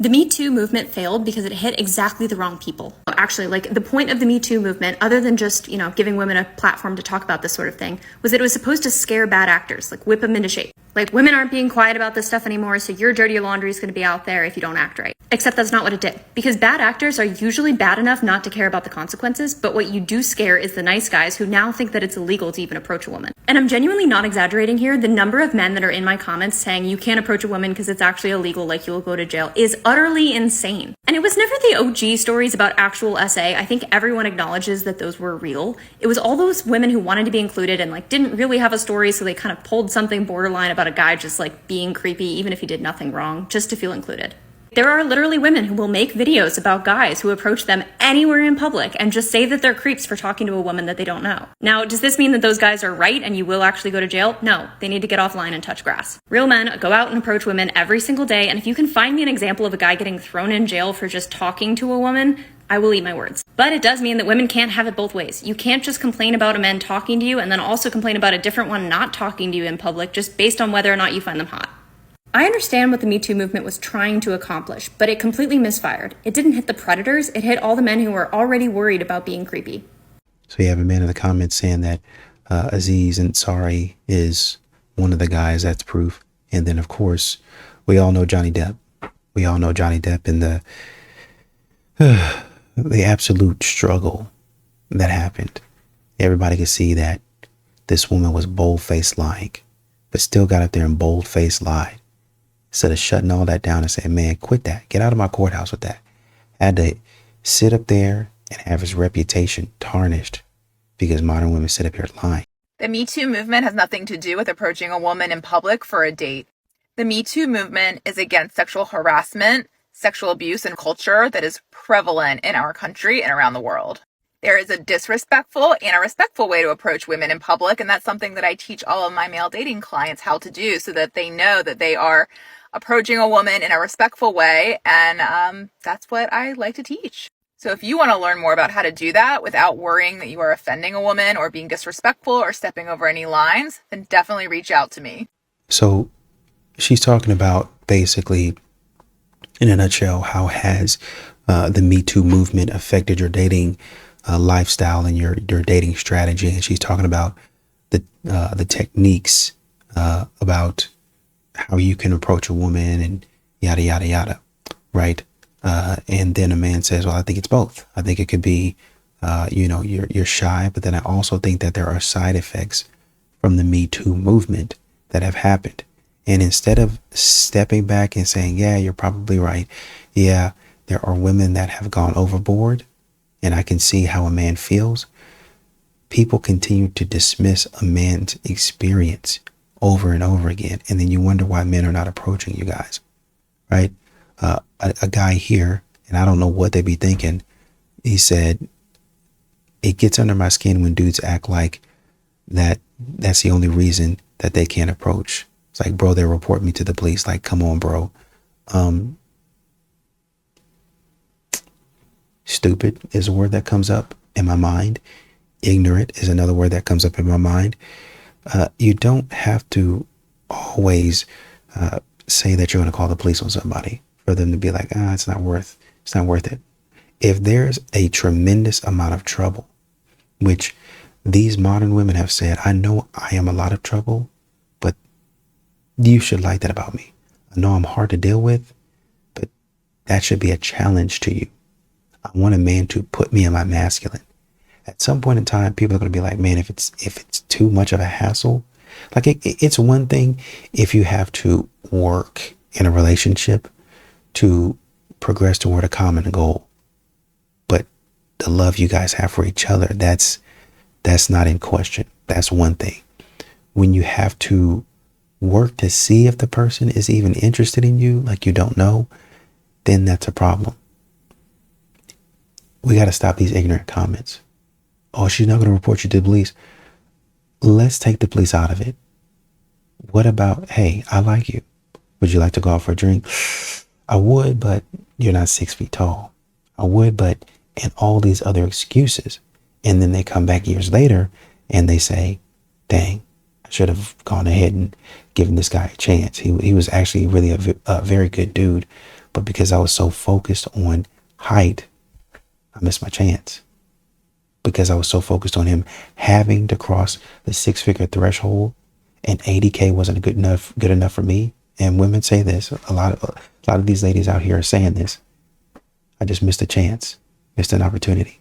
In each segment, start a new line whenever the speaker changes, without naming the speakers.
The Me Too movement failed because it hit exactly the wrong people. Actually, like the point of the Me Too movement, other than just, giving women a platform to talk about this sort of thing, was that it was supposed to scare bad actors, like whip them into shape. Like, women aren't being quiet about this stuff anymore, so your dirty laundry is going to be out there if you don't act right. Except that's not what it did. Because bad actors are usually bad enough not to care about the consequences, but what you do scare is the nice guys who now think that it's illegal to even approach a woman. And I'm genuinely not exaggerating here. The number of men that are in my comments saying you can't approach a woman because it's actually illegal, like you'll go to jail, is utterly insane. And it was never the OG stories about actual SA. I think everyone acknowledges that those were real. It was all those women who wanted to be included and didn't really have a story, so they kind of pulled something borderline about a guy just being creepy, even if he did nothing wrong, just to feel included. There are literally women who will make videos about guys who approach them anywhere in public and just say that they're creeps for talking to a woman that they don't know. Now, does this mean that those guys are right and you will actually go to jail? No, they need to get offline and touch grass. Real men go out and approach women every single day, and if you can find me an example of a guy getting thrown in jail for just talking to a woman, I will eat my words. But it does mean that women can't have it both ways. You can't just complain about a man talking to you and then also complain about a different one not talking to you in public just based on whether or not you find them hot. I understand what the Me Too movement was trying to accomplish, but it completely misfired. It didn't hit the predators, it hit all the men who were already worried about being creepy.
So you have a man in the comments saying that Aziz Ansari is one of the guys. That's proof. And then, of course, we all know Johnny Depp. We all know Johnny Depp and the absolute struggle that happened. Everybody could see that this woman was bold-faced lying, but still got up there and bold-faced lied. Instead of shutting all that down and saying, man, quit that. Get out of my courthouse with that. Had to sit up there and have his reputation tarnished because modern women sit up here lying.
The Me Too movement has nothing to do with approaching a woman in public for a date. The Me Too movement is against sexual harassment, sexual abuse, and culture that is prevalent in our country and around the world. There is a disrespectful and a respectful way to approach women in public, and that's something that I teach all of my male dating clients how to do so that they know that they are approaching a woman in a respectful way, and that's what I like to teach. So if you want to learn more about how to do that without worrying that you are offending a woman or being disrespectful or stepping over any lines, then definitely reach out to me.
So she's talking about basically, in a nutshell, how has the Me Too movement affected your dating lifestyle and your dating strategy. And she's talking about the techniques about how you can approach a woman and yada, yada, yada. Right. And then a man says, well, I think it's both. I think it could be, you're shy, but then I also think that there are side effects from the Me Too movement that have happened. And instead of stepping back and saying, yeah, you're probably right. Yeah, there are women that have gone overboard and I can see how a man feels. People continue to dismiss a man's experience over and over again. And then you wonder why men are not approaching you guys, right? A guy here, and I don't know what they be thinking. He said, it gets under my skin when dudes act like that's the only reason that they can't approach. It's like, bro, they report me to the police. Like, come on, bro. Stupid is a word that comes up in my mind. Ignorant is another word that comes up in my mind. You don't have to always say that you're going to call the police on somebody for them to be like, it's not worth it. If there's a tremendous amount of trouble, which these modern women have said, I know I am a lot of trouble, but you should like that about me. I know I'm hard to deal with, but that should be a challenge to you. I want a man to put me in my masculine. At some point in time, people are going to be like, man, if it's too much of a hassle, like it's one thing if you have to work in a relationship to progress toward a common goal, but the love you guys have for each other, that's not in question. That's one thing. When you have to work to see if the person is even interested in you, like you don't know, then that's a problem. We got to stop these ignorant comments. Oh, she's not going to report you to the police. Let's take the police out of it. What about, hey, I like you. Would you like to go out for a drink? I would, but you're not 6 feet tall. I would, but, and all these other excuses. And then they come back years later and they say, dang, I should have gone ahead and given this guy a chance. He was actually really a very good dude, But because I was so focused on height, I missed my chance. Because I was so focused on him having to cross the 6-figure threshold, and 80K wasn't good enough for me. And women say this. A lot of these ladies out here are saying this. I just missed a chance, missed an opportunity.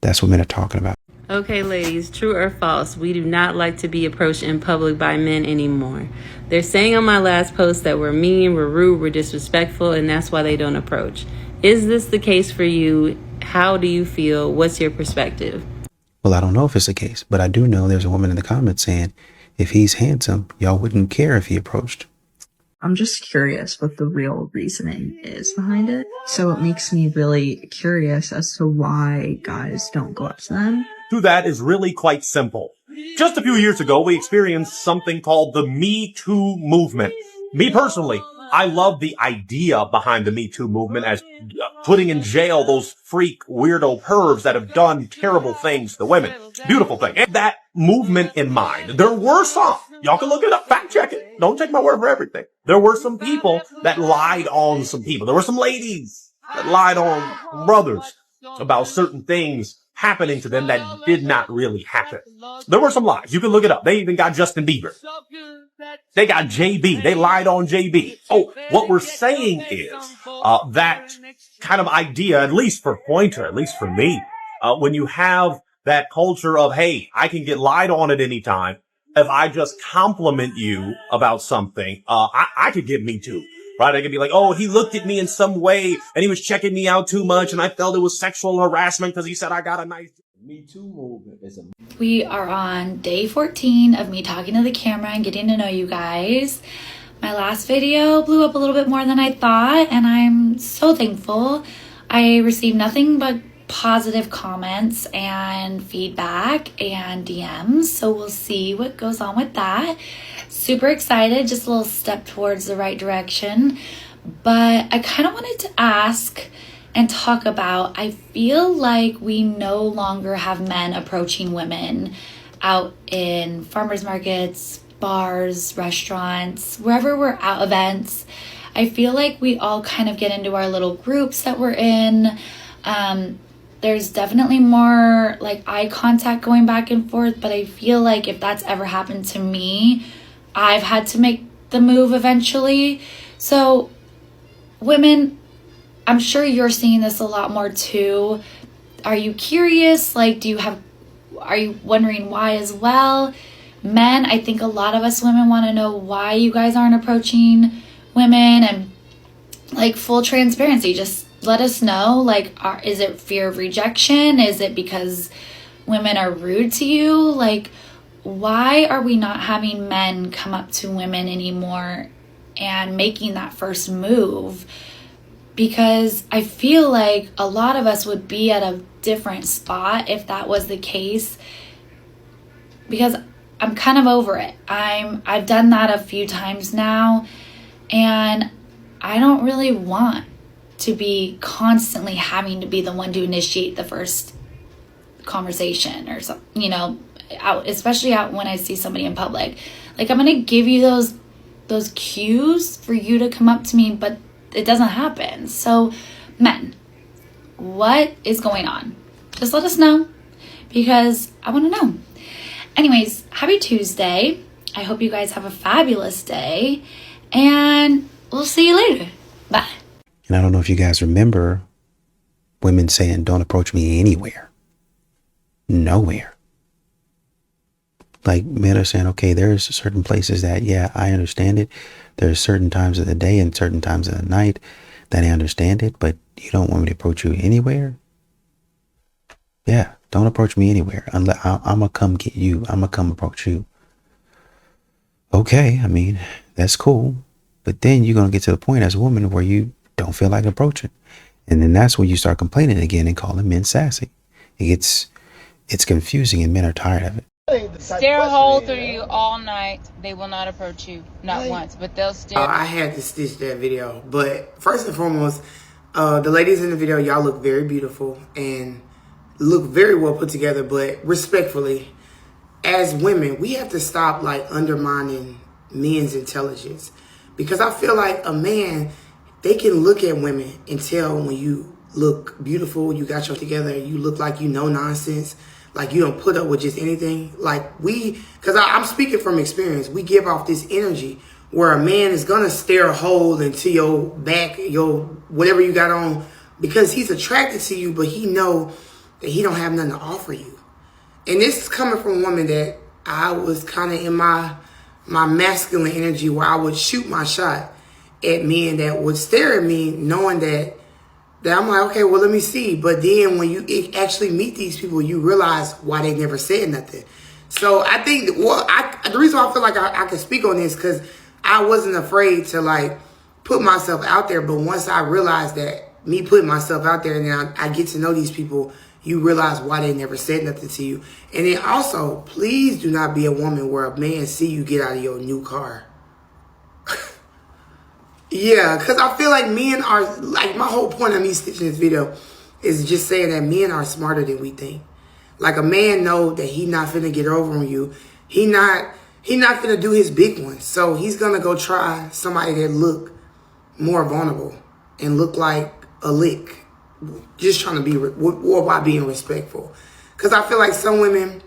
That's what men are talking about.
Okay, ladies, true or false, we do not like to be approached in public by men anymore. They're saying on my last post that we're mean, we're rude, we're disrespectful, and that's why they don't approach. Is this the case for you? How do you feel? What's your perspective?
Well, I don't know if it's the case, but I do know there's a woman in the comments saying if he's handsome, y'all wouldn't care if he approached.
I'm just curious what the real reasoning is behind it. So it makes me really curious as to why guys don't go up to them.
To that is really quite simple. Just a few years ago, we experienced something called the MeToo movement. Me personally, I love the idea behind the MeToo movement as putting in jail those freak weirdo pervs that have done terrible things to women. Beautiful thing. And that movement in mind, there were some, y'all can look it up, fact check it. Don't take my word for everything. There were some people that lied on some people. There were some ladies that lied on brothers about certain things happening to them that did not really happen. There were some lies. You can look it up. They even got Justin Bieber. They got JB. They lied on JB. Oh, what we're saying is, that kind of idea, at least for Pointer, at least for me, when you have that culture of, hey, I can get lied on at any time. If I just compliment you about something, I could get me too. Right? I could be like, oh, he looked at me in some way and he was checking me out too much and I felt it was sexual harassment because he said I got a nice... Me Too movement is a...
We are on day 14 of me talking to the camera and getting to know you guys. My last video blew up a little bit more than I thought, and I'm so thankful. I received nothing but positive comments and feedback and DMs, so we'll see what goes on with that. Super excited, just a little step towards the right direction. But I kind of wanted to ask and talk about, I feel like we no longer have men approaching women out in farmers markets, bars, restaurants, wherever we're at, events. I feel like we all kind of get into our little groups that we're in. There's definitely more like eye contact going back and forth, but I feel like if that's ever happened to me, I've had to make the move eventually. So women, I'm sure you're seeing this a lot more too. Are you curious? Like, are you wondering why as well? Men, I think a lot of us women want to know why you guys aren't approaching women, and like full transparency, just let us know. Like, is it fear of rejection? Is it because women are rude to you? Like, why are we not having men come up to women anymore and making that first move? Because I feel like a lot of us would be at a different spot if that was the case. Because I'm kind of over it. I've done that a few times now, and I don't really want to be constantly having to be the one to initiate the first conversation or something, especially out when I see somebody in public. Like, I'm going to give you those cues for you to come up to me, but it doesn't happen. So, men, what is going on? Just let us know, because I want to know. Anyways, happy Tuesday. I hope you guys have a fabulous day, and we'll see you later. Bye.
And I don't know if you guys remember women saying, don't approach me anywhere. Nowhere. Like, men are saying, okay, there's certain places that, yeah, I understand it. There's certain times of the day and certain times of the night that I understand it, but you don't want me to approach you anywhere? Yeah, don't approach me anywhere. I'm going to come get you. I'm going to come approach you. Okay, I mean, that's cool. But then you're going to get to the point as a woman where you don't feel like approaching. And then that's when you start complaining again and calling men sassy. It's confusing, and men are tired of it.
Stare a hole through you all night. They will not approach you, not once, but they'll stare.
I had to stitch that video, but first and foremost, the ladies in the video, y'all look very beautiful and look very well put together. But respectfully, as women, we have to stop like undermining men's intelligence, because I feel like a man, they can look at women and tell when you look beautiful, you got your together, you look like you know nonsense, like you don't put up with just anything. Like because I'm speaking from experience, we give off this energy where a man is gonna stare a hole into your back, your whatever you got on, because he's attracted to you, but he know that he don't have nothing to offer you. And this is coming from a woman that I was kind of in my masculine energy where I would shoot my shot at men that would stare at me knowing that I'm like, okay, well, let me see. But then when you actually meet these people, you realize why they never said nothing. So I think, the reason why I feel like I can speak on this, because I wasn't afraid to like put myself out there. But once I realized that me putting myself out there and then I get to know these people, you realize why they never said nothing to you. And then also, please do not be a woman where a man see you get out of your new car. Yeah, because I feel like men are, like, my whole point of me stitching this video is just saying that men are smarter than we think. Like, a man know that he not finna get over on you. He not finna do his big one. So he's gonna go try somebody that look more vulnerable and look like a lick. Just trying to be, or by being respectful. Because I feel like some women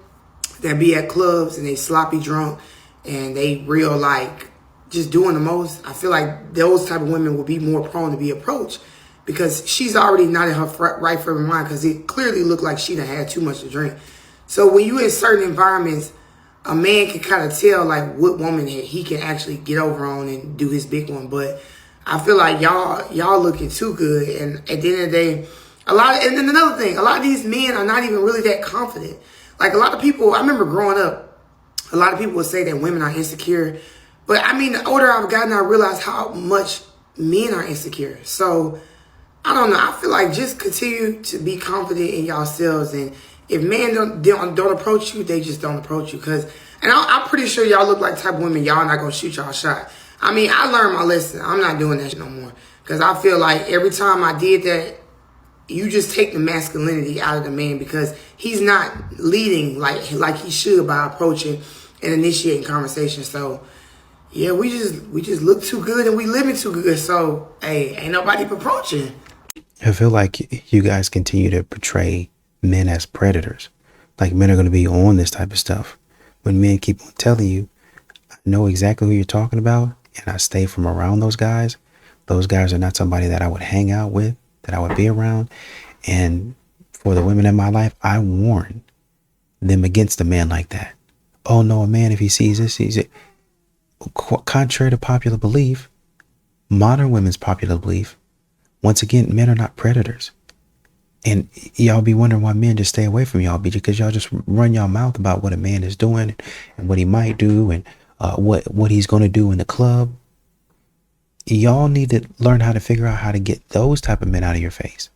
that be at clubs and they sloppy drunk and they real like just doing the most, I feel like those type of women will be more prone to be approached because she's already not in her right frame of mind because it clearly looked like she done had too much to drink. So when you in certain environments, a man can kind of tell like what woman he can actually get over on and do his big one. But I feel like y'all looking too good. And at the end of the day, and then another thing, a lot of these men are not even really that confident. Like a lot of people, I remember growing up, a lot of people would say that women are insecure. But I mean, the older I've gotten, I realize how much men are insecure. So I don't know. I feel like just continue to be confident in yourselves. And if men don't approach you, they just don't approach you. And I'm pretty sure y'all look like the type of women y'all not going to shoot y'all shot. I mean, I learned my lesson. I'm not doing that shit no more. Because I feel like every time I did that, you just take the masculinity out of the man because he's not leading like he should by approaching and initiating conversation. So yeah, we just look too good and we living too good. So hey, ain't nobody approaching.
I feel like you guys continue to portray men as predators. Like men are going to be on this type of stuff. When men keep on telling you, I know exactly who you're talking about, and I stay from around those guys. Those guys are not somebody that I would hang out with, that I would be around. And for the women in my life, I warn them against a man like that. Oh no, a man, if he sees this, sees it. Contrary to popular belief, modern women's popular belief, once again, men are not predators. And y'all be wondering why men just stay away from y'all, because y'all just run y'all mouth about what a man is doing and what he might do and what he's going to do in the club. Y'all need to learn how to figure out how to get those type of men out of your face.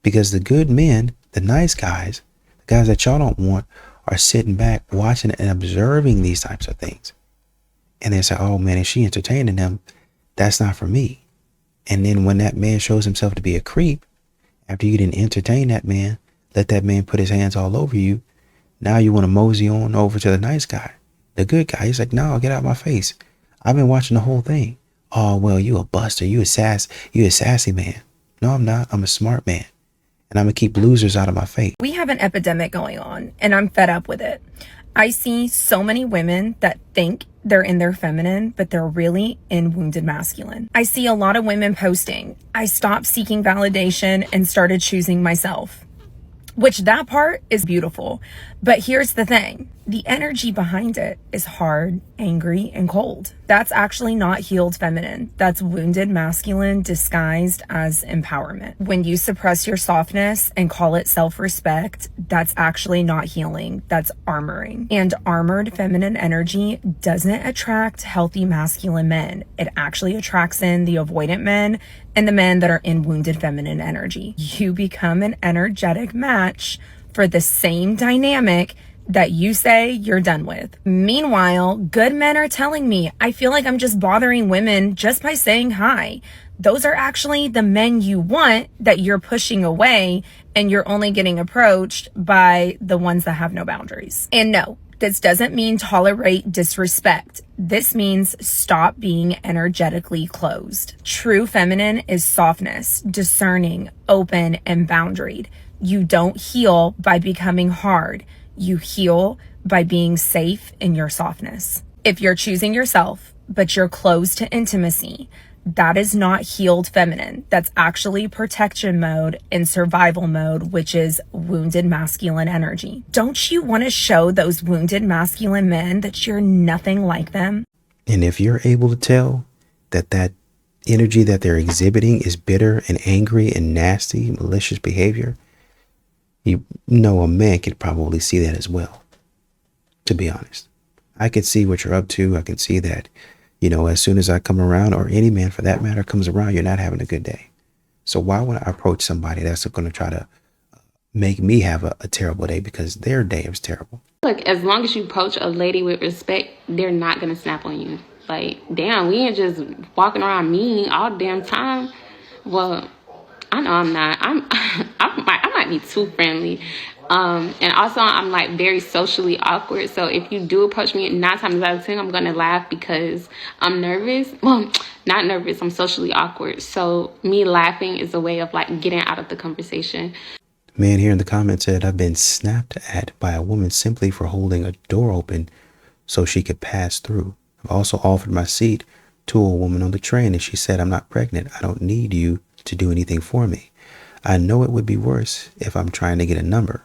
Because the good men, the nice guys, the guys that y'all don't want, are sitting back watching and observing these types of things. And they say, oh man, if she entertaining them, that's not for me. And then when that man shows himself to be a creep, after you didn't entertain that man, let that man put his hands all over you, now you want to mosey on over to the nice guy, the good guy. He's like, no, get out of my face. I've been watching the whole thing. Oh, well, you a buster. You a sassy man. No, I'm not. I'm a smart man. And I'm going to keep losers out of my face.
We have an epidemic going on, and I'm fed up with it. I see so many women that think they're in their feminine, but they're really in wounded masculine. I see a lot of women posting, I stopped seeking validation and started choosing myself, which that part is beautiful. But here's the thing. The energy behind it is hard, angry, and cold. That's actually not healed feminine. That's wounded masculine disguised as empowerment. When you suppress your softness and call it self-respect, that's actually not healing. That's armoring. And armored feminine energy doesn't attract healthy masculine men. It actually attracts in the avoidant men and the men that are in wounded feminine energy. You become an energetic match for the same dynamic that you say you're done with. Meanwhile, good men are telling me, I feel like I'm just bothering women just by saying hi. Those are actually the men you want that you're pushing away, and you're only getting approached by the ones that have no boundaries. And no, This doesn't mean tolerate disrespect. This means stop being energetically closed. True feminine is softness, discerning, open, and boundaried. You don't heal by becoming hard. You heal by being safe in your softness. If you're choosing yourself, but you're closed to intimacy, that is not healed feminine. That's actually protection mode and survival mode, which is wounded masculine energy. Don't you want to show those wounded masculine men that you're nothing like them?
And if you're able to tell that energy that they're exhibiting is bitter and angry and nasty, malicious behavior, you know a man could probably see that as well, to be honest. I could see what you're up to. I can see that, as soon as I come around, or any man for that matter comes around, you're not having a good day. So why would I approach somebody that's going to try to make me have a terrible day because their day was terrible?
Look, as long as you approach a lady with respect, they're not going to snap on you. Like, damn, we ain't just walking around mean all the damn time. Well, I know I'm not. I might be too friendly. And also I'm like very socially awkward. So if you do approach me 9 times out of 10, I'm going to laugh because I'm nervous. Well, not nervous. I'm socially awkward. So me laughing is a way of like getting out of the conversation.
Man here in the comments said, I've been snapped at by a woman simply for holding a door open so she could pass through. I've also offered my seat to a woman on the train and she said, I'm not pregnant. I don't need you to do anything for me. I know it would be worse if I'm trying to get a number.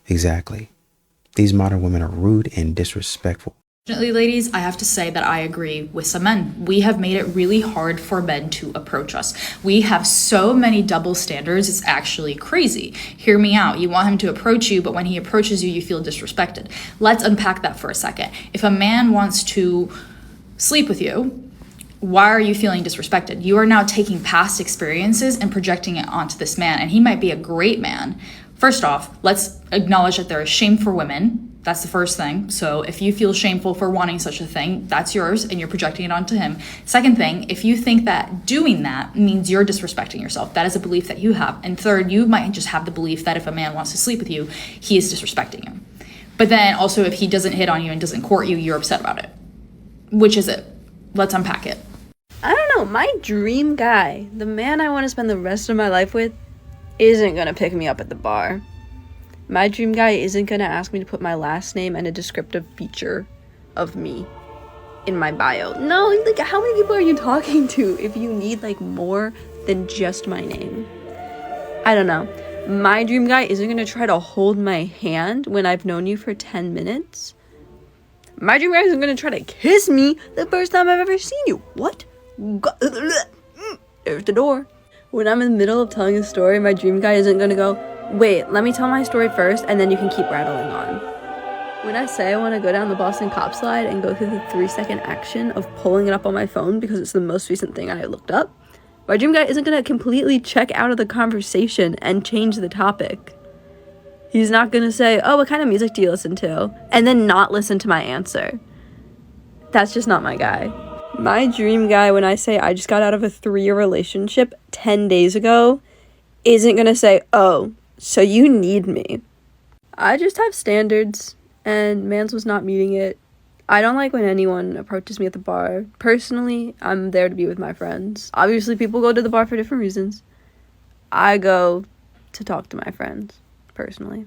Exactly. These modern women are rude and disrespectful.
Unfortunately, ladies, I have to say that I agree with some men. We have made it really hard for men to approach us. We have so many double standards, it's actually crazy. Hear me out. You want him to approach you, but when he approaches you, you feel disrespected. Let's unpack that for a second. If a man wants to sleep with you, why are you feeling disrespected? You are now taking past experiences and projecting it onto this man, and he might be a great man. First off, let's acknowledge that there is shame for women. That's the first thing. So if you feel shameful for wanting such a thing, that's yours and you're projecting it onto him. Second thing, if you think that doing that means you're disrespecting yourself, that is a belief that you have. And third, you might just have the belief that if a man wants to sleep with you, he is disrespecting you. But then also if he doesn't hit on you and doesn't court you, you're upset about it. Which is it? Let's unpack it.
I don't know, my dream guy, the man I want to spend the rest of my life with, isn't going to pick me up at the bar. My dream guy isn't going to ask me to put my last name and a descriptive feature of me in my bio. No, like, how many people are you talking to if you need, like, more than just my name? I don't know. My dream guy isn't going to try to hold my hand when I've known you for 10 minutes. My dream guy isn't going to try to kiss me the first time I've ever seen you. What? There's the door. When I'm in the middle of telling a story, my dream guy isn't going to go, wait, let me tell my story first, and then you can keep rattling on. When I say I want to go down the Boston Cop slide and go through the 3-second action of pulling it up on my phone because it's the most recent thing I looked up, my dream guy isn't going to completely check out of the conversation and change the topic. He's not going to say, oh, what kind of music do you listen to? And then not listen to my answer. That's just not my guy. My dream guy, when I say I just got out of a 3-year relationship 10 days ago, isn't going to say, oh, so you need me. I just have standards, and Mans was not meeting it. I don't like when anyone approaches me at the bar. Personally, I'm there to be with my friends. Obviously, people go to the bar for different reasons. I go to talk to my friends, personally.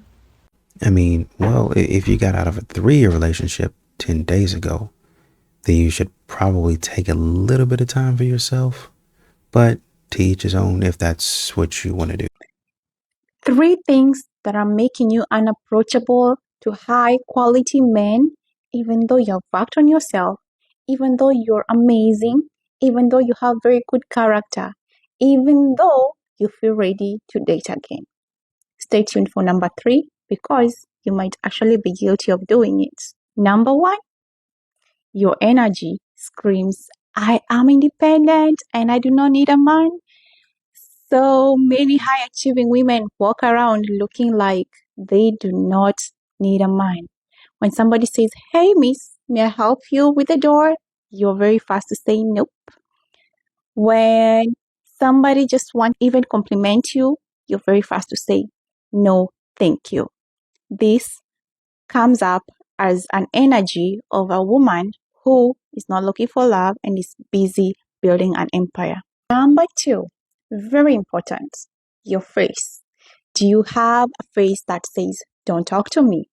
I mean, well, if you got out of a 3-year relationship 10 days ago, then you should probably take a little bit of time for yourself. But to each his own if that's what you want to do.
3 things that are making you unapproachable to high quality men, even though you have worked on yourself, even though you're amazing, even though you have very good character, even though you feel ready to date again. Stay tuned for number 3 because you might actually be guilty of doing it. Number 1, your energy screams, I am independent and I do not need a man. So many high achieving women walk around looking like they do not need a man. When somebody says, hey miss, may I help you with the door? You're very fast to say nope. When somebody just won't even compliment you, you're very fast to say no, thank you. This comes up as an energy of a woman who is not looking for love and is busy building an empire. Number two, very important, your face. Do you have a face that says, don't talk to me?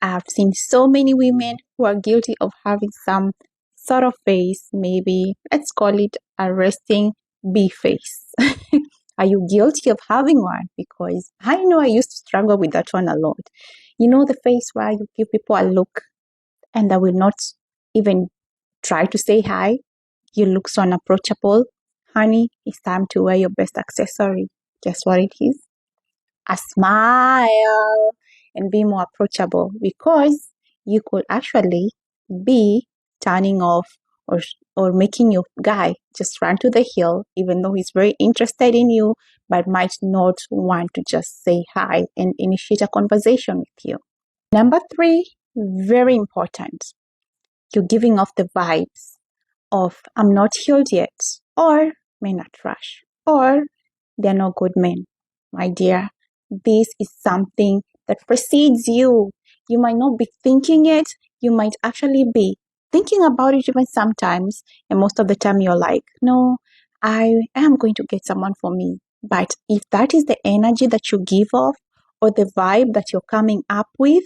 I've seen so many women who are guilty of having some sort of face, maybe let's call it a resting bee face. Are you guilty of having one? Because I know I used to struggle with that one a lot. You know, the face where you give people a look and they will not even try to say hi. You look so unapproachable. Honey, it's time to wear your best accessory. Guess what it is? A smile, and be more approachable, because you could actually be turning off or making your guy just run to the hill, even though he's very interested in you, but might not want to just say hi and initiate a conversation with you. Number three, very important, you're giving off the vibes of I'm not healed yet, or men are trash, or they're not good men. My dear, this is something that precedes you. You might not be thinking it, you might actually be thinking about it even sometimes, and most of the time you're like, no, I am going to get someone for me. But if that is the energy that you give off, or the vibe that you're coming up with,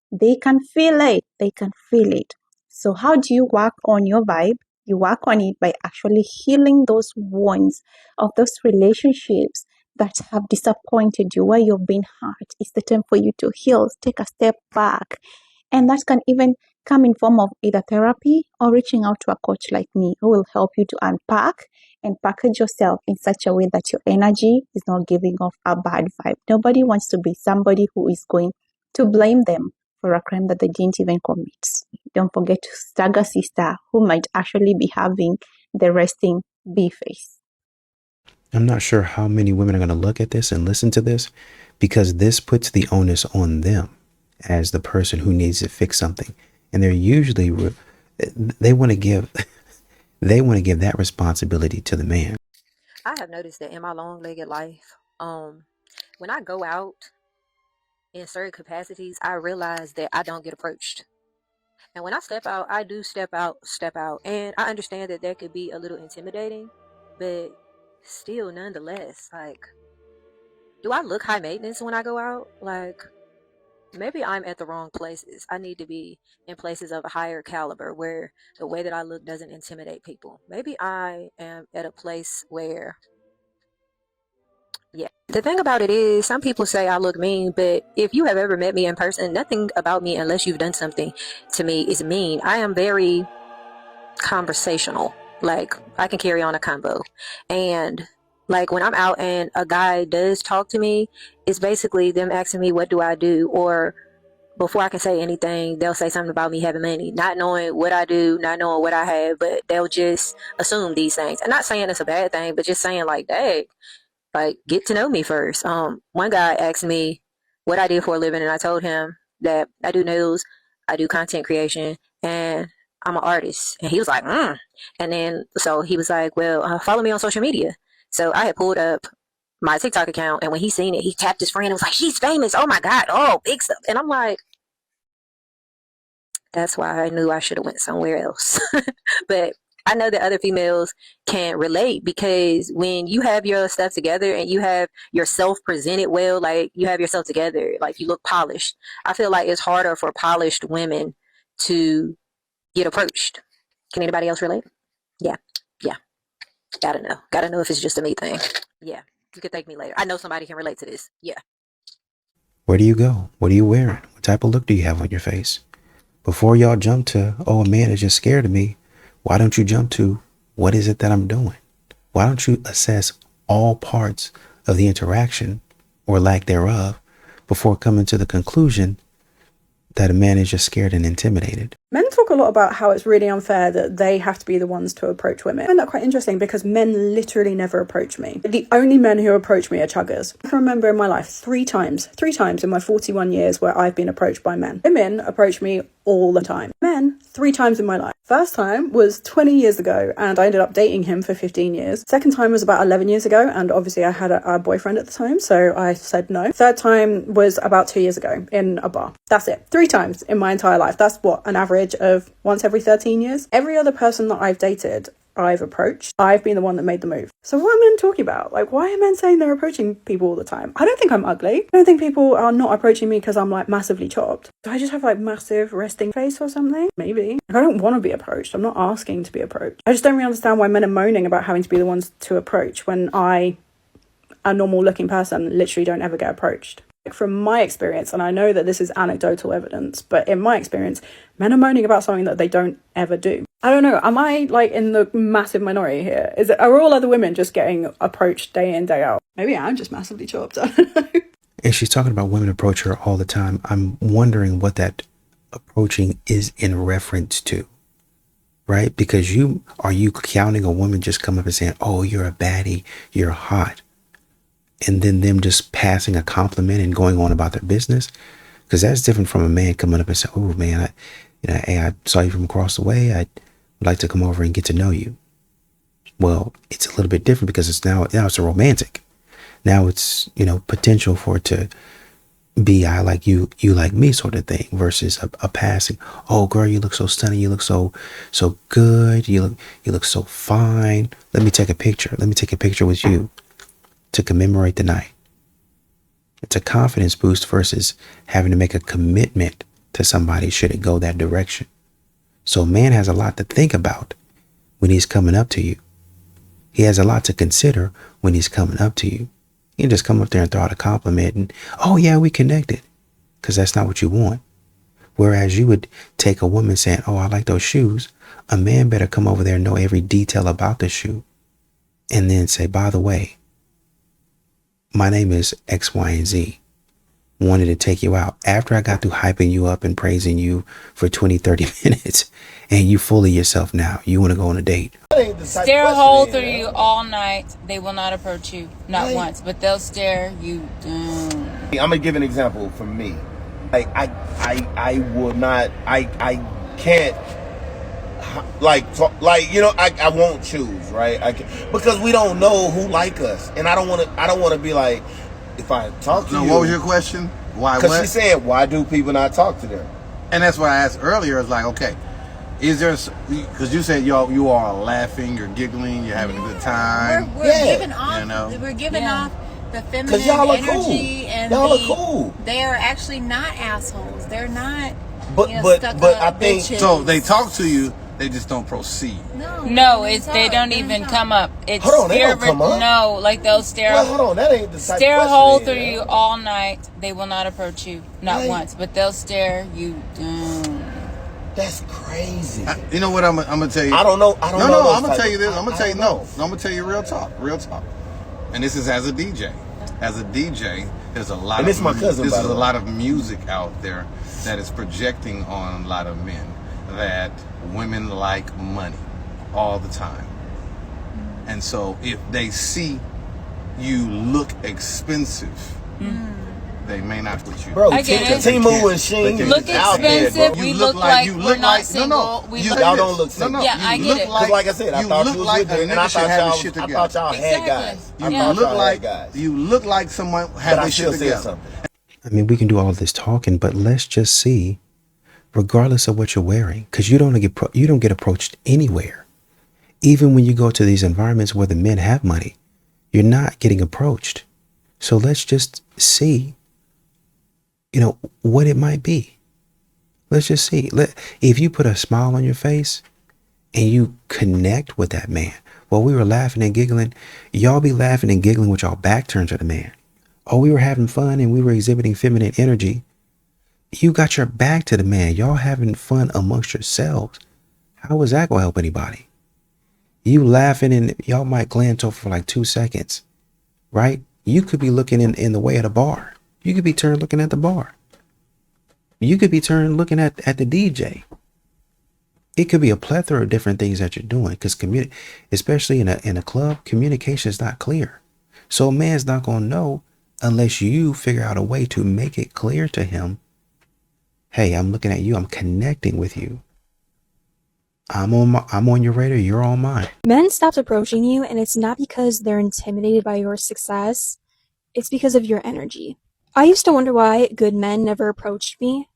they can feel it. They can feel it. So how do you work on your vibe? You work on it by actually healing those wounds of those relationships that have disappointed you, where you've been hurt. It's the time for you to heal. Take a step back. And that can even come in form of either therapy or reaching out to a coach like me, who will help you to unpack and package yourself in such a way that your energy is not giving off a bad vibe. Nobody wants to be somebody who is going to blame them for a crime that they didn't even commit. Don't forget to tag a sister who might actually be having the resting bee face.
I'm not sure how many women are going to look at this and listen to this, because this puts the onus on them as the person who needs to fix something. And they're usually, they want to give that responsibility to the man.
I have noticed that in my long-legged life, when I go out in certain capacities, I realize that I don't get approached. And when I step out, I do step out. And I understand that that could be a little intimidating, but still, nonetheless, like, do I look high maintenance when I go out? Like, maybe I'm at the wrong places. I need to be in places of a higher caliber where the way that I look doesn't intimidate people. Maybe I am at a place where, yeah. The thing about it is, some people say I look mean, but if you have ever met me in person, nothing about me, unless you've done something to me, is mean. I am very conversational. Like, I can carry on a convo. And like, when I'm out and a guy does talk to me, it's basically them asking me, what do I do? Or before I can say anything, they'll say something about me having money, not knowing what I do, not knowing what I have, but they'll just assume these things. I'm not saying it's a bad thing, but just saying, like, dang, like, get to know me first. One guy asked me what I did for a living, and I told him that I do nails, I do content creation, and I'm an artist. And he was like, And then, so he was like, well, follow me on social media. So I had pulled up my TikTok account, and when he seen it, he tapped his friend and was like, she's famous. Oh my God. Oh, big stuff. And I'm like, that's why I knew I should have went somewhere else. But I know that other females can relate, because when you have your stuff together and you have yourself presented well, like you have yourself together, like you look polished, I feel like it's harder for polished women to get approached. Can anybody else relate? Yeah. Yeah. Gotta know. Gotta know if it's just a me thing. Yeah. You could thank me later. I know somebody can relate to this. Yeah.
Where do you go? What are you wearing? What type of look do you have on your face? Before y'all jump to, oh, a man is just scared of me, why don't you jump to, what is it that I'm doing? Why don't you assess all parts of the interaction, or lack thereof, before coming to the conclusion that a man is just scared and intimidated?
Men talk a lot about how it's really unfair that they have to be the ones to approach women. I find that quite interesting because men literally never approach me. The only men who approach me are chuggers. I can remember in my life three times in my 41 years where I've been approached by men. Women approach me all the time. Men, 3 times in my life. First time was 20 years ago and I ended up dating him for 15 years. Second time was about 11 years ago and obviously I had a boyfriend at the time, so I said no. Third time was about 2 years ago in a bar. That's it. 3 times in my entire life. That's what, an average of once every 13 years. Every other person that I've dated, I've approached. I've been the one that made the move. So what are men talking about? Like, why are men saying they're approaching people all the time? I don't think I'm ugly. I don't think people are not approaching me because I'm like massively chopped. Do I just have like massive resting face or something? Maybe. Like, I don't want to be approached. I'm not asking to be approached. I just don't really understand why men are moaning about having to be the ones to approach when I, a normal looking person, literally don't ever get approached. From my experience, and I know that this is anecdotal evidence, but in my experience, men are moaning about something that they don't ever do. I don't know, am I like in the massive minority here? Are all other women just getting approached day in, day out? Maybe I'm just massively chopped, I don't know.
And she's talking about women approach her all the time. I'm wondering what that approaching is in reference to, right? Because are you counting a woman just come up and saying, oh, you're a baddie, you're hot, and then them just passing a compliment and going on about their business? Because that's different from a man coming up and saying, oh man, hey, I saw you from across the way. I'd like to come over and get to know you. Well, it's a little bit different because it's now it's a romantic. Now it's, potential for it to be I like you, you like me sort of thing versus a passing, oh girl, you look so stunning, you look so good, you look so fine. Let me take a picture. Let me take a picture with you to commemorate the night. It's a confidence boost versus having to make a commitment to somebody should it go that direction. So a man has a lot to think about when he's coming up to you. He has a lot to consider when he's coming up to you. You can just come up there and throw out a compliment and, oh yeah, we connected. Because that's not what you want. Whereas you would take a woman saying, oh, I like those shoes. A man better come over there and know every detail about the shoe. And then say, by the way, my name is X, Y, and Z. Wanted to take you out. After I got through hyping you up and praising you for 20, 30 minutes, and you fully yourself now, you want to go on a date.
Stare a hole through you all night. They will not approach you, not once, but they'll stare you down.
I'm gonna give an example from me. I will not. I can't. I won't choose, right? Because we don't know who like us, and I don't want to be like, if I talk to you.
What was your question? Why?
Because she said, why do people not talk to them?
And that's what I asked earlier. It's like, okay, is there? Because you said you are laughing, you're giggling, you're having a good time.
We're giving off. We're giving off the feminine
y'all
energy,
cool.
and
y'all are cool.
They are actually not assholes. They're not.
But I think
bitches.
So they talk to you. They just don't proceed.
No, they don't even come up. It's
hold on, they don't come up?
No, like they'll stare.
Well, hold on, that ain't the type
stare a
question
hole
they
through
have.
you all night. They will not approach you, not once, but they'll stare you down.
That's crazy.
You know what I'm gonna tell you?
I don't know.
No, I'm gonna tell you this. I'm gonna tell you no. I'm gonna tell you real talk. And this is as a DJ. As a DJ, there's a lot.
And this is my cousin.
This is a lot of music out there that is projecting on a lot of men that women like money all the time. And so if they see you look expensive, they may not put you.
Bro, Timu and Sheen
look expensive. We look like we're not single.
Y'all don't look single.
Yeah, I get it.
Like I said, I thought you was with them, and I thought y'all had guys.
You look like someone had their shit together.
I mean, we can do all this talking, but let's just see, regardless of what you're wearing, because you don't get approached anywhere. Even when you go to these environments where the men have money, you're not getting approached. So let's just see, what it might be. Let's just see. If you put a smile on your face and you connect with that man, while we were laughing and giggling, y'all be laughing and giggling with y'all back turned to the man. Oh, we were having fun and we were exhibiting feminine energy. You got your back to the man. Y'all having fun amongst yourselves. How is that going to help anybody? You laughing and y'all might glance over for like 2 seconds, right? You could be looking in the way of the bar. You could be turned looking at the bar. You could be turned looking at the DJ. It could be a plethora of different things that you're doing, because especially in a club, communication is not clear. So a man's not going to know unless you figure out a way to make it clear to him. Hey, I'm looking at you. I'm connecting with you. I'm on your radar. You're on mine.
Men stopped approaching you, and it's not because they're intimidated by your success. It's because of your energy. I used to wonder why good men never approached me.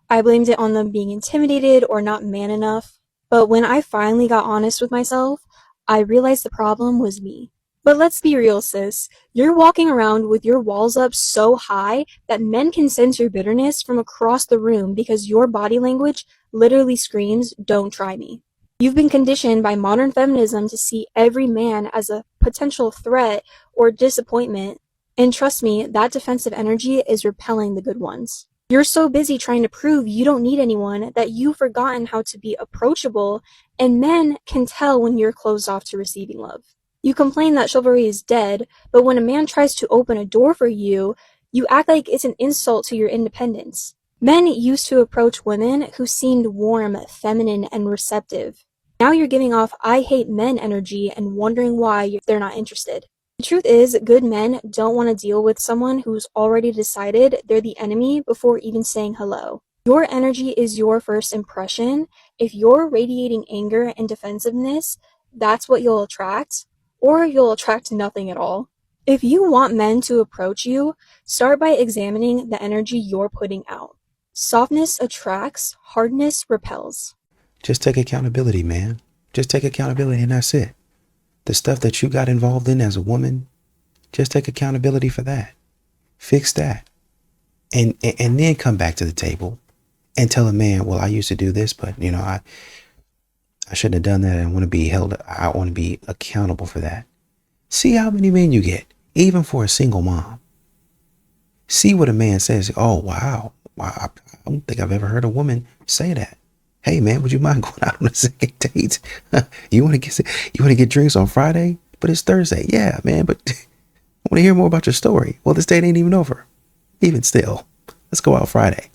I blamed it on them being intimidated or not man enough. But when I finally got honest with myself, I realized the problem was me. But let's be real, sis. You're walking around with your walls up so high that men can sense your bitterness from across the room because your body language literally screams, "Don't try me." You've been conditioned by modern feminism to see every man as a potential threat or disappointment. And trust me, that defensive energy is repelling the good ones. You're so busy trying to prove you don't need anyone that you've forgotten how to be approachable, and men can tell when you're closed off to receiving love. You complain that chivalry is dead, but when a man tries to open a door for you, you act like it's an insult to your independence. Men used to approach women who seemed warm, feminine, and receptive. Now you're giving off "I hate men" energy and wondering why they're not interested. The truth is, good men don't want to deal with someone who's already decided they're the enemy before even saying hello. Your energy is your first impression. If you're radiating anger and defensiveness, that's what you'll attract, or you'll attract nothing at all. If you want men to approach you, start by examining the energy you're putting out. Softness attracts, hardness repels.
Just take accountability, man. Just take accountability, and that's it. The stuff that you got involved in as a woman, just take accountability for that. Fix that. And then come back to the table and tell a man, well, I used to do this, but I shouldn't have done that. I want to be held. I want to be accountable for that. See how many men you get, even for a single mom. See what a man says. Oh, wow. I don't think I've ever heard a woman say that. Hey man, would you mind going out on a second date? You want to get drinks on Friday, but it's Thursday. Yeah, man, but I want to hear more about your story. Well, this date ain't even over. Even still, let's go out Friday,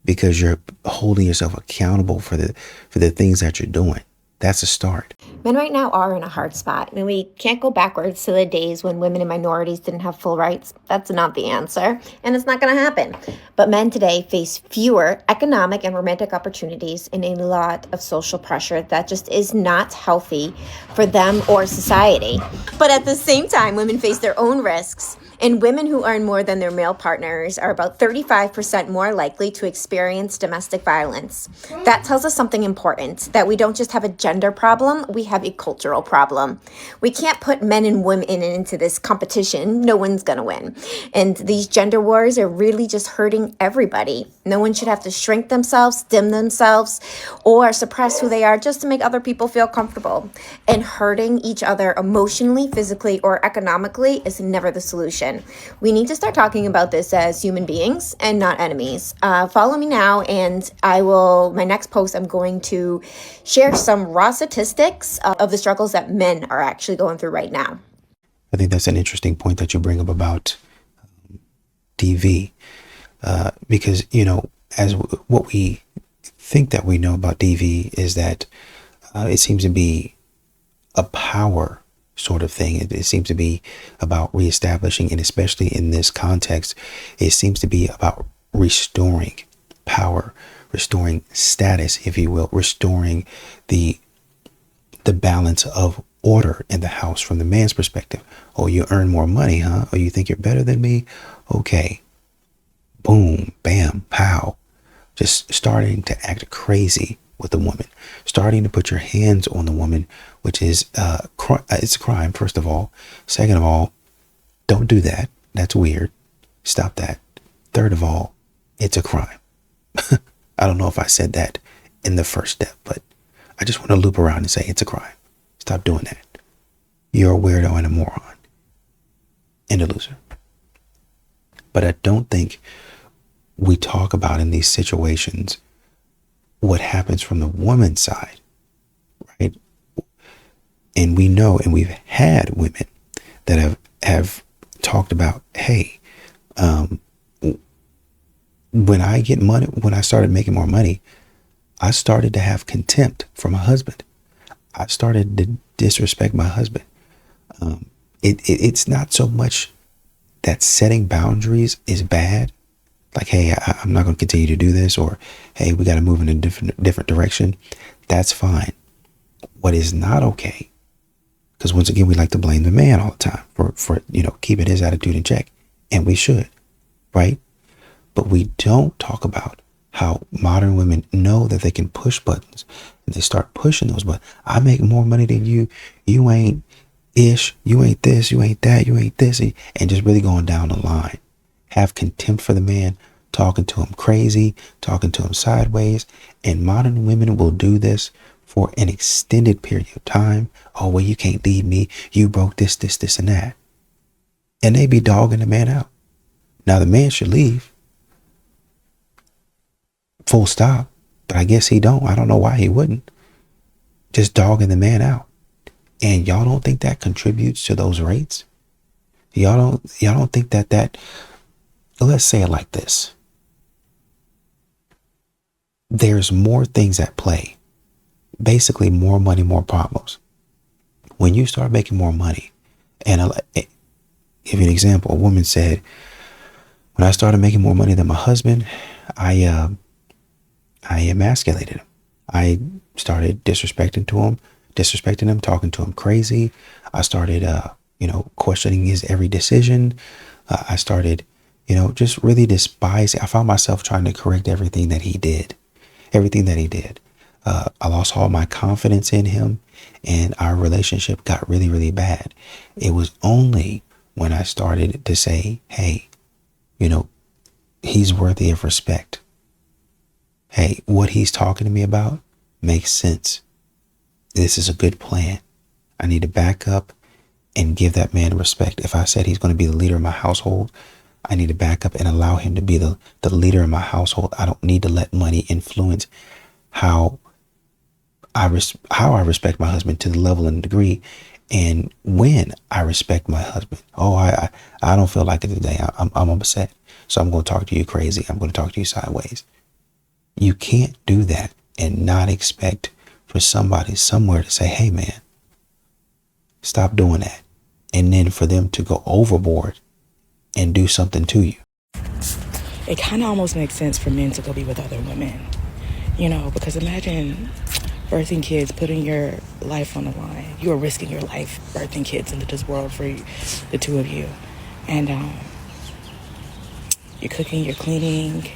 because you're holding yourself accountable for the things that you're doing. That's a start.
Men right now are in a hard spot. I mean, we can't go backwards to the days when women and minorities didn't have full rights. That's not the answer, and it's not going to happen. But men today face fewer economic and romantic opportunities and a lot of social pressure that just is not healthy for them or society. But at the same time, women face their own risks. And women who earn more than their male partners are about 35% more likely to experience domestic violence. That tells us something important, that we don't just have a gender problem, we have a cultural problem. We can't put men and women into this competition. No one's going to win. And these gender wars are really just hurting everybody. No one should have to shrink themselves, dim themselves, or suppress who they are just to make other people feel comfortable. And hurting each other emotionally, physically, or economically is never the solution. We need to start talking about this as human beings and not enemies. Follow me now, and my next post, I'm going to share some raw statistics of the struggles that men are actually going through right now.
I think that's an interesting point that you bring up about DV, because, as what we think that we know about DV is that it seems to be a power sort of thing. It seems to be about reestablishing, and especially in this context, it seems to be about restoring power, restoring status, if you will, restoring the balance of order in the house from the man's perspective. Oh, you earn more money, huh? Oh, you think you're better than me? Okay. Boom, bam, pow. Just starting to act crazy with the woman, starting to put your hands on the woman, which is it's a crime, first of all. Second of all, don't do that. That's weird. Stop that. Third of all, it's a crime. I don't know if I said that in the first step, but I just want to loop around and say it's a crime. Stop doing that. You're a weirdo and a moron and a loser. But I don't think we talk about in these situations what happens from the woman's side, right? And we know, and we've had women that have talked about, hey, when I get money, when I started making more money, I started to have contempt for my husband. I started to disrespect my husband. It's not so much that setting boundaries is bad. Like, hey, I'm not going to continue to do this, or hey, we got to move in a different direction. That's fine. What is not okay, because once again, we like to blame the man all the time for keeping his attitude in check, and we should, right? But we don't talk about how modern women know that they can push buttons, and they start pushing those buttons. I make more money than you. You ain't ish. You ain't this. You ain't that. You ain't this. And just really going down the line. Have contempt for the man, talking to him crazy, talking to him sideways. And modern women will do this for an extended period of time. Oh, well, you can't leave me. You broke this, and that. And they be dogging the man out. Now, the man should leave. Full stop. But I guess he don't. I don't know why he wouldn't. Just dogging the man out. And y'all don't think that contributes to those rates? Y'all don't think that let's say it like this. There's more things at play. Basically, more money, more problems. When you start making more money, and I'll give you an example. A woman said, when I started making more money than my husband, I emasculated him. I started disrespecting him, talking to him crazy. I started, questioning his every decision. I started, just really despising. I found myself trying to correct everything that he did. I lost all my confidence in him, and our relationship got really, really bad. It was only when I started to say, hey, he's worthy of respect. Hey, what he's talking to me about makes sense. This is a good plan. I need to back up and give that man respect. If I said he's going to be the leader of my household, I need to back up and allow him to be the leader of my household. I don't need to let money influence how I respect my husband to the level and degree. And when I respect my husband, I don't feel like it today. I'm upset. So I'm going to talk to you crazy. I'm going to talk to you sideways. You can't do that and not expect for somebody somewhere to say, hey man, stop doing that. And then for them to go overboard and do something to you.
It kind of almost makes sense for men to go be with other women, because imagine birthing kids, putting your life on the line. You are risking your life birthing kids into this world for the two of you. And you're cooking, you're cleaning,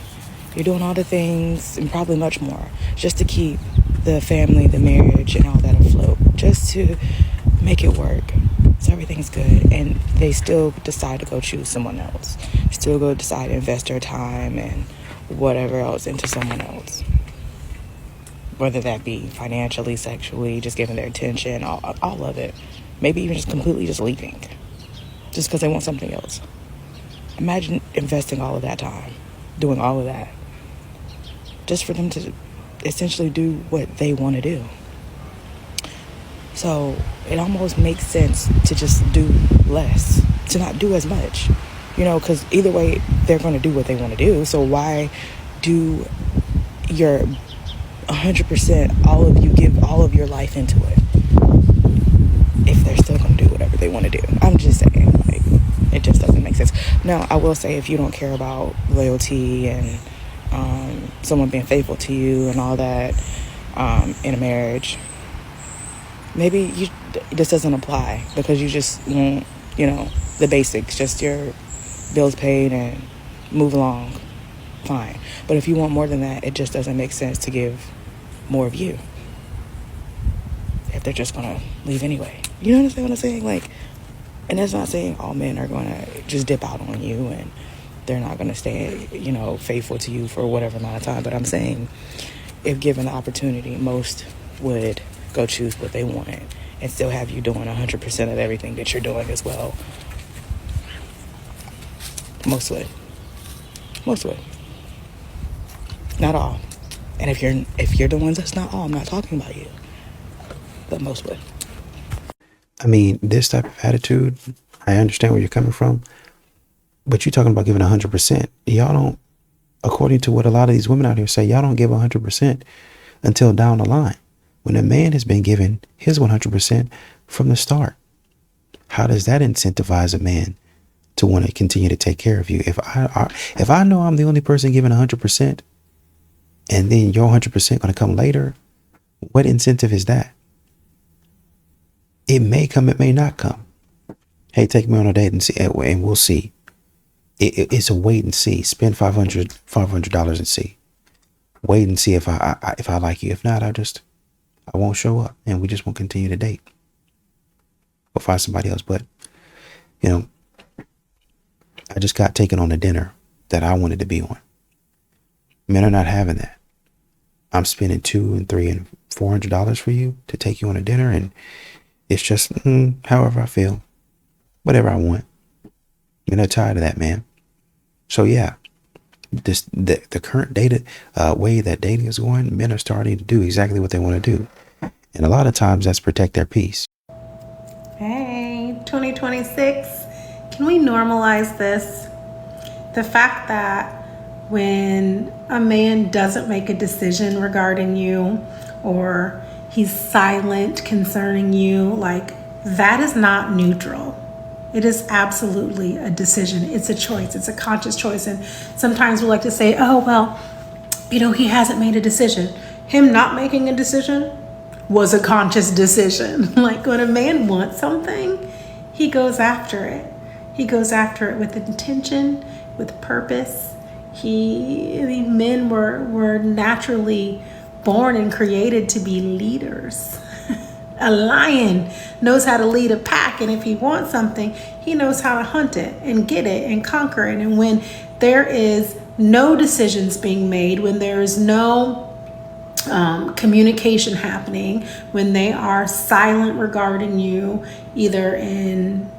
you're doing all the things and probably much more just to keep the family, the marriage, and all that afloat, just to make it work so everything's good. And they still decide to go choose someone else, still go decide to invest their time and whatever else into someone else, whether that be financially, sexually, just giving their attention, all of it. Maybe even just completely just leaving just because they want something else. Imagine investing all of that time, doing all of that, just for them to essentially do what they want to do. So it almost makes sense to just do less, to not do as much, because either way they're going to do what they want to do. So why do your 100%, give all of your life into it if they're still going to do whatever they want to do? I'm just saying, it just doesn't make sense. Now, I will say, if you don't care about loyalty and someone being faithful to you and all that in a marriage, maybe this doesn't apply because you just want, the basics, just your bills paid and move along, fine. But if you want more than that, it just doesn't make sense to give more of you if they're just going to leave anyway. You know what I'm saying? And that's not saying all men are going to just dip out on you and they're not going to stay, faithful to you for whatever amount of time. But I'm saying, if given the opportunity, most would go choose what they wanted and still have you doing 100% of everything that you're doing as well. Most would. Not all. And if you're the ones that's not all, I'm not talking about you. But most would.
I mean, this type of attitude, I understand where you're coming from, but you're talking about giving 100%. Y'all don't, according to what a lot of these women out here say, y'all don't give 100%. until down the line when a man has been given his 100% from the start? How does that incentivize a man to want to continue to take care of you? If I know I'm the only person giving 100% and then your 100% going to come later, what incentive is that? It may come, it may not come. Hey, take me on a date and see, and we'll see. It's a wait and see. Spend $500 and see. Wait and see if I like you. If not, I won't show up, and we just won't continue to date. We'll find somebody else. But I just got taken on a dinner that I wanted to be on. Men are not having that. I'm spending $200 and $300 and $400 for you to take you on a dinner, and it's just however I feel, whatever I want. Men are tired of that, man. So yeah, the current way that dating is going, men are starting to do exactly what they want to do, and a lot of times that's protect their peace.
Hey, 2026, can we normalize this? The fact that when a man doesn't make a decision regarding you, or he's silent concerning you, like, that is not neutral. It is absolutely a decision. It's a choice. It's a conscious choice. And sometimes we like to say, oh, well, he hasn't made a decision. Him not making a decision was a conscious decision. Like, when a man wants something, he goes after it. He goes after it with intention, with purpose. Men were naturally born and created to be leaders. A lion knows how to lead a pack, and if he wants something, he knows how to hunt it and get it and conquer it. And when there is no decisions being made, when there is no communication happening, when they are silent regarding you, either in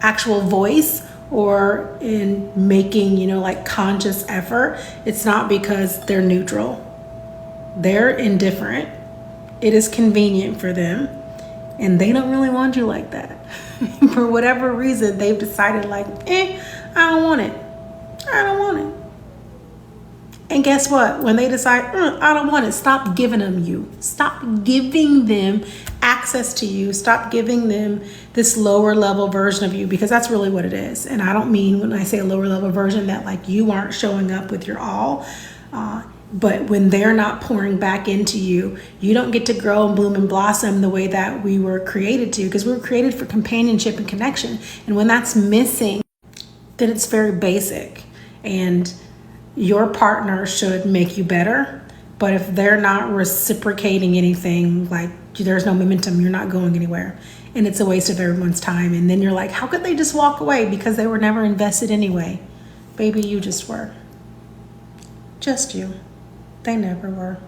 actual voice or in making, like, conscious effort, it's not because they're neutral. They're indifferent. It is convenient for them, and they don't really want you like that. For whatever reason, they've decided, like, I don't want it. I don't want it. And guess what? When they decide, I don't want it, stop giving them you. Stop giving them access to you. Stop giving them this lower level version of you, because that's really what it is. And I don't mean, when I say a lower level version, that, like, you aren't showing up with your all. But when they're not pouring back into you, you don't get to grow and bloom and blossom the way that we were created to, because we were created for companionship and connection. And when that's missing, then it's very basic. And your partner should make you better. But if they're not reciprocating anything, like, there's no momentum, you're not going anywhere. And it's a waste of everyone's time. And then you're like, how could they just walk away? Because they were never invested anyway. Baby, you just were. Just you. They never were.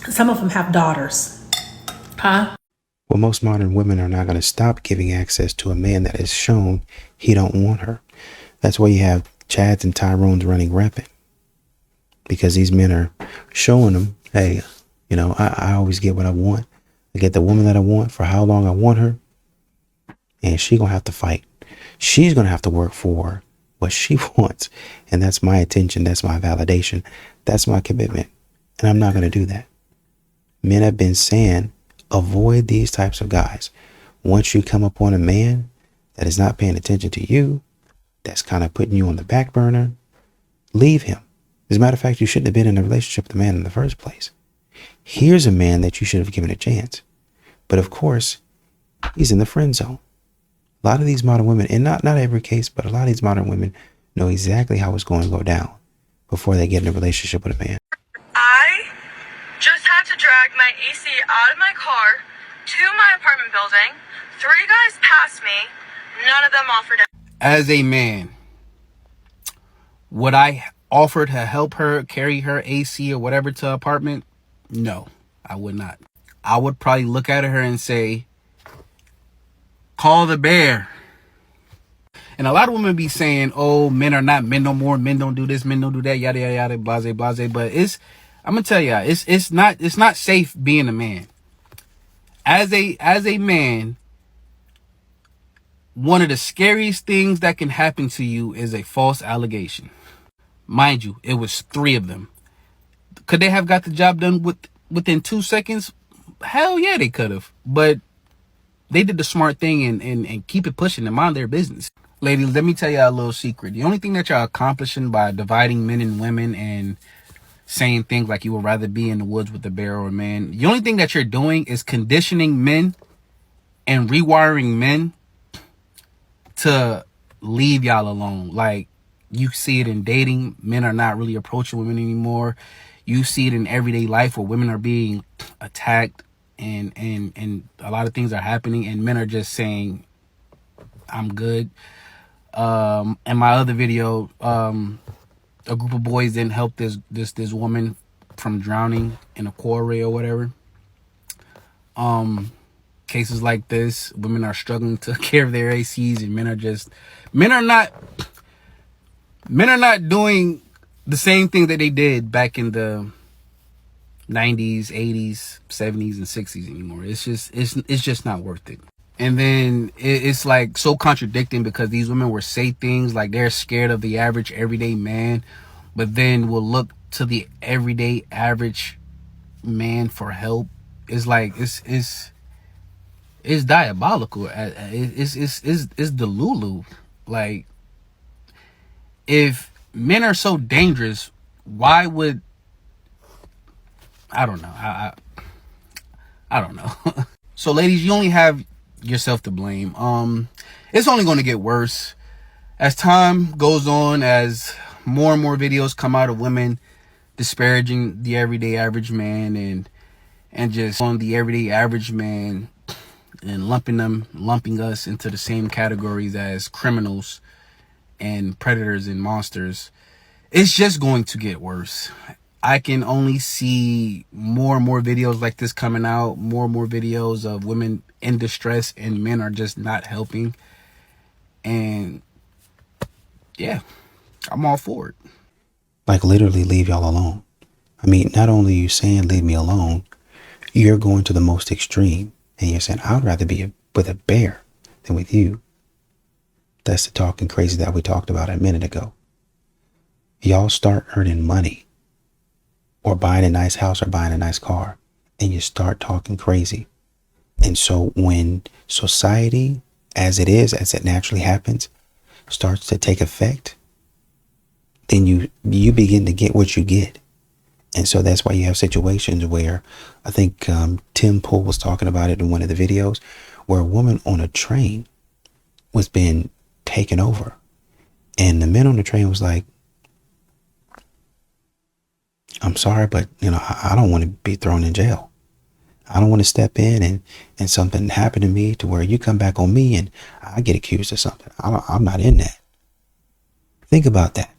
Some of them have daughters. Huh?
Well, most modern women are not going to stop giving access to a man that has shown he don't want her. That's why you have Chads and Tyrones running rampant, because these men are showing them, hey, I always get what I want. I get the woman that I want for how long I want her, and she gonna have to fight. She's gonna have to work for what she wants, and that's my attention, that's my validation, that's my commitment, and I'm not going to do that. Men have been saying, avoid these types of guys. Once you come upon a man that is not paying attention to you, that's kind of putting you on the back burner, leave him. As a matter of fact, you shouldn't have been in a relationship with the man in the first place. Here's a man that you should have given a chance. But of course, he's in the friend zone. A lot of these modern women, and not every case, but a lot of these modern women know exactly how it's going to go down before they get in a relationship with a man.
I just had to drag my AC out of my car to my apartment building. 3 guys passed me. None of them offered it.
As a man, would I offer to help her carry her AC or whatever to her apartment? No, I would not. I would probably look at her and say, call the bear. And a lot of women be saying, oh, men are not men no more, men don't do this, men don't do that, yada yada yada, blase blase. But I'm gonna tell y'all, it's not safe being a man. As a man, one of the scariest things that can happen to you is a false allegation. Mind you, it was 3 of them. Could they have got the job done within 2 seconds? Hell yeah, they could have. But they did the smart thing and keep it pushing and mind their business. Ladies, let me tell y'all a little secret. The only thing that y'all accomplishing by dividing men and women and saying things like you would rather be in the woods with a bear or a man, the only thing that you're doing is conditioning men and rewiring men to leave y'all alone. Like, you see it in dating. Men are not really approaching women anymore. You see it in everyday life where women are being attacked and a lot of things are happening and men are just saying, I'm good. In my other video, a group of boys didn't help this woman from drowning in a quarry or whatever. Cases like this, women are struggling to care of their ACs, and men are not doing the same thing that they did back in the 90s, 80s, 70s, and 60s anymore. It's just not worth it. And then it's like so contradicting because these women will say things like they're scared of the average everyday man, but then will look to the everyday average man for help. It's like it's diabolical. It's delulu. Like, if men are so dangerous, why would I don't know. I don't know. So ladies, you only have yourself to blame. It's only going to get worse as time goes on, as more and more videos come out of women disparaging the everyday average man and just on the everyday average man and lumping us into the same categories as criminals and predators and monsters. It's just going to get worse. I can only see more and more videos like this coming out, more and more videos of women in distress and men are just not helping. And yeah, I'm all for it.
Like, literally leave y'all alone. I mean, not only are you saying leave me alone, you're going to the most extreme and you're saying I'd rather be with a bear than with you. That's the talking crazy that we talked about a minute ago. Y'all start earning money or buying a nice house or buying a nice car and you start talking crazy. And so when society, as it naturally happens, starts to take effect, then you begin to get what you get. And so that's why you have situations where, I think Tim Pool was talking about it in one of the videos, where a woman on a train was being taken over. And the men on the train was like, I'm sorry, but I don't want to be thrown in jail. I don't want to step in and something happen to me to where you come back on me and I get accused of something. I'm not in that. Think about that.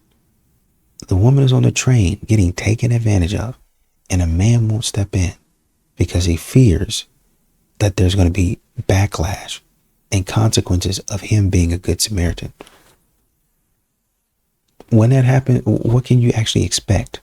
The woman is on the train getting taken advantage of, and a man won't step in because he fears that there's going to be backlash and consequences of him being a good Samaritan. When that happens, what can you actually expect?